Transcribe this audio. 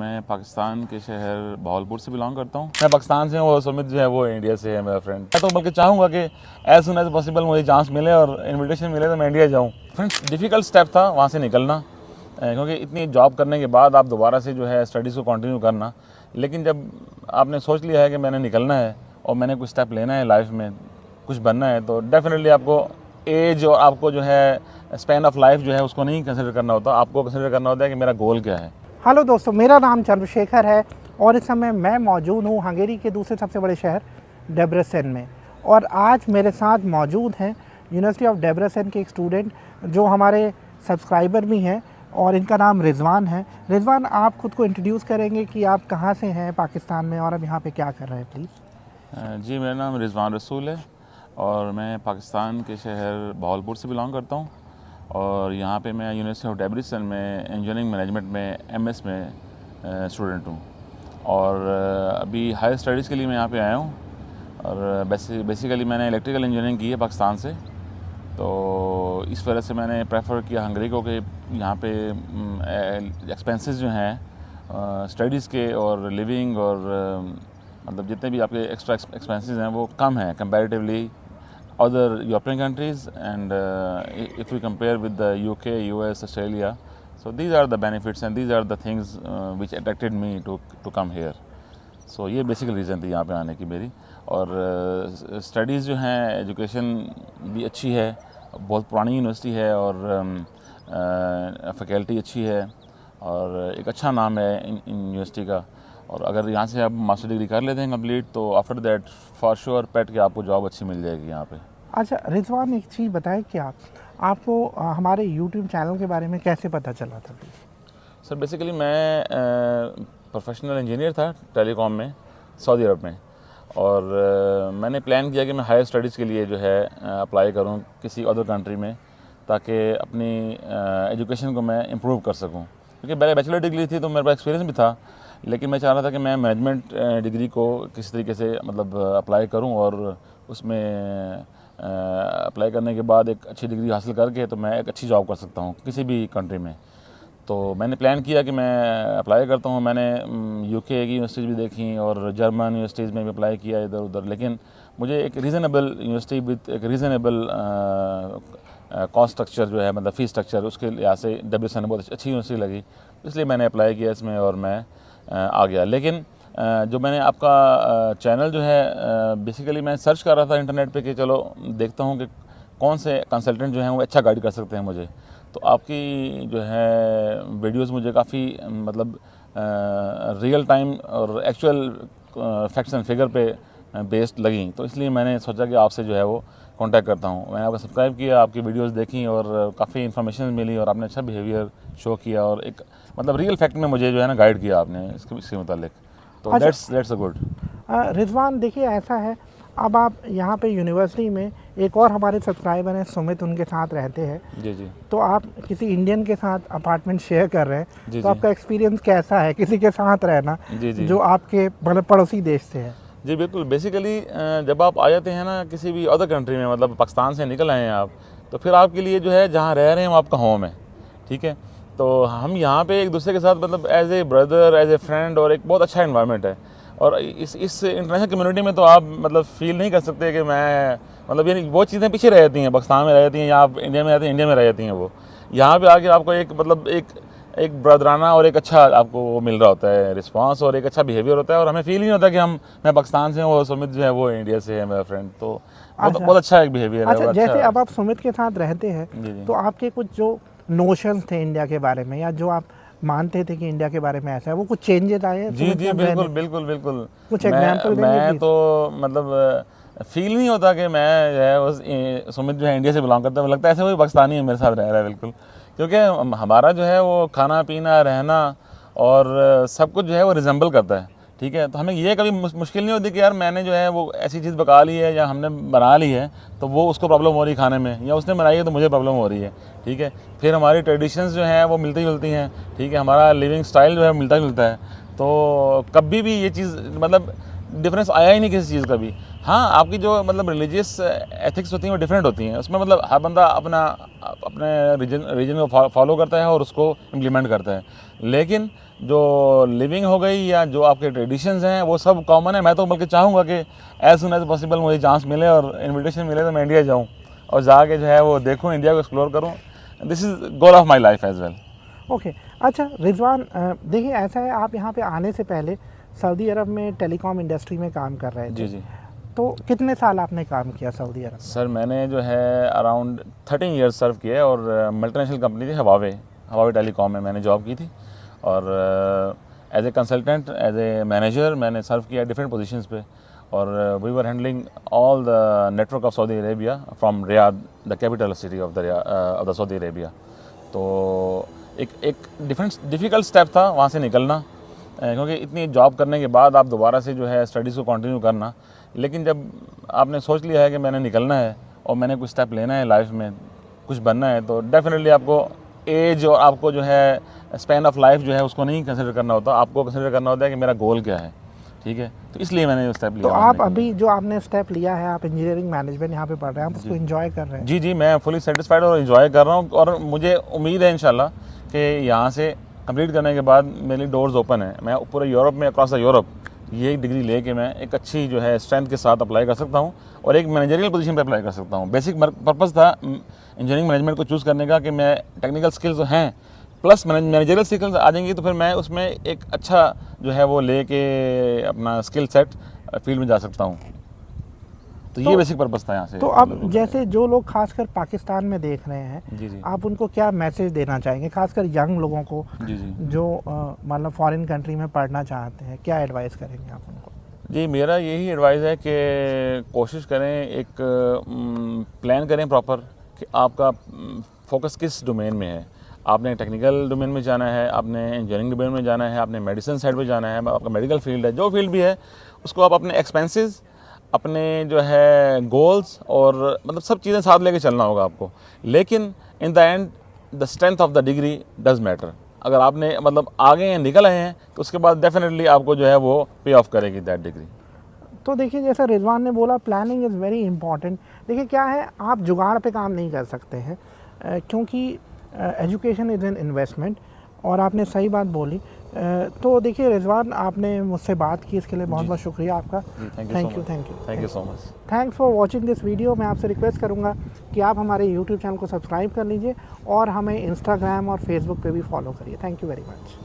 मैं पाकिस्तान के शहर बहावलपुर से बिलोंग करता हूँ। मैं पाकिस्तान से हूँ और सुमित जो है वो इंडिया से है, मेरा फ्रेंड। मैं तो बल्कि चाहूँगा कि एज सुन एज पॉसिबल मुझे चांस मिले और इनविटेशन मिले तो मैं इंडिया जाऊँ। फ्रेंड्स, डिफ़िकल्ट स्टेप था वहाँ से निकलना, क्योंकि इतनी जॉब करने के बाद आप दोबारा से जो है स्टडीज़ को कंटिन्यू करना। लेकिन जब आपने सोच लिया है कि मैंने निकलना है और मैंने कुछ स्टेप लेना है लाइफ में, कुछ बनना है, तो डेफिनेटली आपको एज और आपको जो है स्पैन ऑफ लाइफ जो है उसको नहीं कंसिडर करना होता। आपको कंसिडर करना होता है कि मेरा गोल क्या है। हेलो दोस्तों, मेरा नाम चंद्रशेखर है और इस समय मैं मौजूद हूँ हंगेरी के दूसरे सबसे बड़े शहर डेब्रेसेन में। और आज मेरे साथ मौजूद हैं यूनिवर्सिटी ऑफ डेब्रेसेन के एक स्टूडेंट जो हमारे सब्सक्राइबर भी हैं और इनका नाम रिजवान है। रिजवान, आप खुद को इंट्रोड्यूस करेंगे कि आप कहाँ से हैं पाकिस्तान में और अब यहाँ पे क्या कर रहे हैं, प्लीज़? जी, मेरा नाम रिजवान रसूल है और मैं पाकिस्तान के शहर बहावलपुर से बिलोंग करता हूँ और यहाँ पे मैं यूनिवर्सिटी ऑफ डेब्रेसेन में इंजीनियरिंग मैनेजमेंट में एमएस में स्टूडेंट हूँ। और अभी हायर स्टडीज़ के लिए मैं यहाँ पे आया हूँ और बेसिकली मैंने इलेक्ट्रिकल इंजीनियरिंग की है पाकिस्तान से, तो इस वजह से मैंने प्रेफर किया हंगरी को कि यहाँ पे एक्सपेंसेस जो हैं स्टडीज़ के और लिविंग और मतलब जितने भी आपके एक्स्ट्रा एक्सपेंसेस हैं वो कम हैं comparatively other European countries and if you compare with the UK, US, Australia. So these are the benefits and these are the things which attracted me to come here. So ये basically reason थी यहाँ पे आने की मेरी। और studies जो हैं, एजुकेशन भी अच्छी है, बहुत पुरानी यूनिवर्सिटी है और फैकल्टी अच्छी है और एक अच्छा नाम है इन यूनिवर्सिटी का। और अगर यहाँ से आप मास्टर डिग्री कर लेते हैं कंप्लीट तो आफ्टर दैट फॉर श्योर पेट कि आपको जॉब अच्छी मिल जाएगी यहाँ पे। अच्छा रिजवान, एक चीज़ बताएं कि आपको हमारे यूट्यूब चैनल के बारे में कैसे पता चला था, प्लीज़? सर, बेसिकली मैं प्रोफेशनल इंजीनियर था टेलीकॉम में सऊदी अरब में और मैंने प्लान किया कि मैं हायर स्टडीज़ के लिए जो है अप्लाई करूं किसी अदर कंट्री में ताकि अपनी एजुकेशन को मैं इम्प्रूव कर सकूं। क्योंकि पहले बैचलर डिग्री थी तो मेरे पास एक्सपीरियंस भी था, लेकिन मैं चाह रहा था कि मैं मैनेजमेंट डिग्री को किसी तरीके से मतलब अप्लाई करूं और उसमें अप्लाई करने के बाद एक अच्छी डिग्री हासिल करके तो मैं एक अच्छी जॉब कर सकता हूं किसी भी कंट्री में। तो मैंने प्लान किया कि मैं अप्लाई करता हूँ। मैंने यूके की यूनिवर्सिटीज़ भी देखी और जर्मन यूनिवर्सिटीज़ में भी अप्लाई किया इधर उधर, लेकिन मुझे एक रीज़नेबल यूनिवर्सिटी विद एक रीज़नेबल कॉस्ट स्ट्रक्चर जो है, मतलब फ़ीस स्ट्रक्चर, उसके लिहाज से डेब्रेसेन बहुत अच्छी यूनिवर्सिटी लगी, इसलिए मैंने अप्लाई किया इसमें और मैं आ गया। लेकिन जो मैंने आपका चैनल जो है बेसिकली मैं सर्च कर रहा था इंटरनेट पे कि चलो देखता हूँ कि कौन से कंसल्टेंट जो हैं वो अच्छा गाइड कर सकते हैं मुझे। तो आपकी जो है वीडियोस मुझे काफ़ी मतलब रियल टाइम और एक्चुअल फैक्ट्स एंड फिगर पे बेस्ड लगी, तो इसलिए मैंने सोचा कि आपसे जो है वो कांटेक्ट करता हूँ। मैंने आपका सब्सक्राइब किया, आपकी वीडियोस देखी और काफ़ी इन्फॉर्मेशन मिली और आपने अच्छा बिहेवियर शो किया और एक मतलब रियल फैक्ट में मुझे जो है ना गाइड किया आपने इसके मुतालिक, तो दैट्स अ गुड। रिजवान, देखिए ऐसा है, अब आप यहाँ पे यूनिवर्सिटी में एक और हमारे सब्सक्राइबर हैं सुमित, उनके साथ रहते हैं। जी जी। तो आप किसी इंडियन के साथ अपार्टमेंट शेयर कर रहे हैं, जी तो जी। आपका एक्सपीरियंस कैसा है किसी के साथ रहना जी जी। जो आपके मतलब पड़ोसी देश से है? जी बिल्कुल। बेसिकली जब आप आ जाते हैं ना किसी भी अदर कंट्री में, मतलब पाकिस्तान से निकल आए हैं आप, तो फिर आपके लिए जो है जहाँ रह रहे हैं वो आपका होम है, ठीक है। तो हम यहाँ पे एक दूसरे के साथ मतलब as a brother, as a friend, और एक बहुत अच्छा इन्वायरमेंट है। और इस इंटरनेशनल कम्युनिटी में तो आप मतलब फील नहीं कर सकते कि मैं मतलब ये वो चीज़ें पीछे रह जाती हैं, पाकिस्तान में रह जाती हैं या आप इंडिया में रहते हैं, इंडिया में रह जाती हैं। वो यहाँ पे आके आपको एक मतलब एक ब्रदराना और एक अच्छा आपको वो मिल रहा होता है रिस्पांस और एक अच्छा बिहेवियर होता है और हमें फील नहीं होता कि मैं पाकिस्तान से हूँ और सुमित जो है वो इंडिया से है, मेरा फ्रेंड। तो बहुत अच्छा एक बिहेवियर है। अच्छा, जैसे अब आप सुमित के साथ रहते हैं जी जी। तो आपके कुछ जो नोशंस थे इंडिया के बारे में या जो आप मानते थे कि इंडिया के बारे में ऐसा है, वो कुछ चेंजेस आए हैं? जी जी बिल्कुल बिल्कुल बिल्कुल। कुछ एग्जांपल देंगे मैं प्लीज? तो मतलब फील नहीं होता कि मैं जो है सुमित जो है इंडिया से बिलोंग करता है, लगता है ऐसे कोई पाकिस्तानी है मेरे साथ रह रहा है बिल्कुल। क्योंकि हमारा जो है वो खाना पीना रहना और सब कुछ जो है वो रिजेंबल करता है, ठीक है। तो हमें ये कभी मुश्किल नहीं होती कि यार मैंने जो है वो ऐसी चीज़ पका ली है या हमने बना ली है तो वो उसको प्रॉब्लम हो रही है खाने में, या उसने बनाई है तो मुझे प्रॉब्लम हो रही है, ठीक है। फिर हमारी ट्रेडिशंस जो हैं वो मिलती जुलती हैं, ठीक है। हमारा लिविंग स्टाइल जो है मिलता जुलता है, तो कभी भी ये चीज़ मतलब डिफरेंस आया ही नहीं किसी चीज़ का भी। हाँ, आपकी जो मतलब रिलीजियस एथिक्स होती हैं वो डिफरेंट होती हैं। उसमें मतलब हर बंदा अपने रीजन को फॉलो करता है और उसको इम्प्लीमेंट करता है। लेकिन जो लिविंग हो गई या जो आपके ट्रेडिशंस हैं वो सब कॉमन है। मैं तो बल्कि चाहूँगा कि एज सुन एज पॉसिबल मुझे चांस मिले और इन्विटेशन मिले तो मैं इंडिया जाऊँ और जाके जो है वो देखूँ, इंडिया को एक्सप्लोर करूँ। This is goal of my life as well. Okay, अच्छा रिजवान, देखिए ऐसा है, आप यहाँ पे आने से पहले सऊदी अरब में टेलीकॉम इंडस्ट्री में काम कर रहे थे। जी जी तो कितने साल आपने काम किया सऊदी अरब में? सर, मैंने जो है अराउंड 13 ईयर्स सर्व किए और मल्टीनेशनल कंपनी थी हवावे टेलीकॉम में मैंने जॉब की थी और as a consultant, as a manager मैंने सर्व किया डिफरेंट पोजीशंस पे। और we were handling all the network of Saudi Arabia from Riyadh, the capital city of the Saudi Arabia. तो एक डिफ़िकल्ट स्टेप था वहाँ से निकलना, क्योंकि इतनी जॉब करने के बाद आप दोबारा से जो है स्टडीज़ को कंटिन्यू करना। लेकिन जब आपने सोच लिया है कि मैंने निकलना है और मैंने कुछ स्टेप लेना है लाइफ में, कुछ बनना है, तो डेफिनेटली आपको एज और आपको जो है स्पैन ऑफ लाइफ जो है उसको नहीं कंसिडर करना होता। आपको कंसिडर करना होता है कि मेरा गोल क्या है, ठीक है। तो इसलिए मैंने ये स्टेप लिया। तो आप अभी जो आपने स्टेप लिया है, आप इंजीनियरिंग मैनेजमेंट यहाँ पे पढ़ रहे हैं, आप उसको एंजॉय कर रहे हैं? जी जी, मैं फुली सेटिस्फाइड और इन्जॉय कर रहा हूँ और मुझे उम्मीद है इंशाल्लाह कि यहाँ से कंप्लीट करने के बाद मेरी डोर्स ओपन है। मैं पूरे यूरोप में, अक्रॉस द यूरोप, ये डिग्री लेके मैं एक अच्छी जो है स्ट्रेंथ के साथ अप्लाई कर सकता हूँ और एक मैनेजरियल पोजीशन पे अप्लाई कर सकता हूँ। बेसिक पर्पस था इंजीनियरिंग मैनेजमेंट को चूज़ करने का कि मैं टेक्निकल स्किल्स जो हैं प्लस मैनेजरियल स्किल्स आ जाएंगी तो फिर मैं उसमें एक अच्छा जो है वो लेके अपना स्किल सेट फील्ड में जा सकता हूँ। तो ये बेसिक पर्पस था यहाँ से। तो अब जैसे जो लोग खासकर पाकिस्तान में देख रहे हैं, जी जी आप उनको क्या मैसेज देना चाहेंगे, खासकर यंग लोगों को जी जी जो मतलब फॉरेन कंट्री में पढ़ना चाहते हैं, क्या एडवाइस करेंगे आप उनको? जी, मेरा यही एडवाइस है कि कोशिश करें, एक प्लान करें प्रॉपर कि आपका फोकस किस डोमेन में है। आपने टेक्निकल डोमेन में जाना है, आपने इंजीनियरिंग डोमेन में जाना है, आपने मेडिसिन साइड पे जाना है, आपका मेडिकल फील्ड है, जो फील्ड भी है उसको आप अपने एक्सपेंसेस, अपने जो है गोल्स और मतलब सब चीज़ें साथ लेके चलना होगा आपको। लेकिन in the end the strength of the degree does matter. अगर आपने मतलब आगे निकल आए हैं तो उसके बाद डेफिनेटली आपको जो है वो पे ऑफ करेगी दैट डिग्री। तो देखिए, जैसा रिजवान ने बोला, प्लानिंग इज़ वेरी इंपॉर्टेंट। देखिए क्या है, आप जुगाड़ पे काम नहीं कर सकते हैं, क्योंकि एजुकेशन इज़ एन इन्वेस्टमेंट, और आपने सही बात बोली। तो देखिए रिजवान, आपने मुझसे बात की, इसके लिए बहुत बहुत शुक्रिया आपका। Thank you so much. Thanks for watching this video. मैं आपसे रिक्वेस्ट करूंगा कि आप हमारे यूट्यूब चैनल को सब्सक्राइब कर लीजिए और हमें इंस्टाग्राम और फेसबुक पे भी फॉलो करिए। Thank you very much.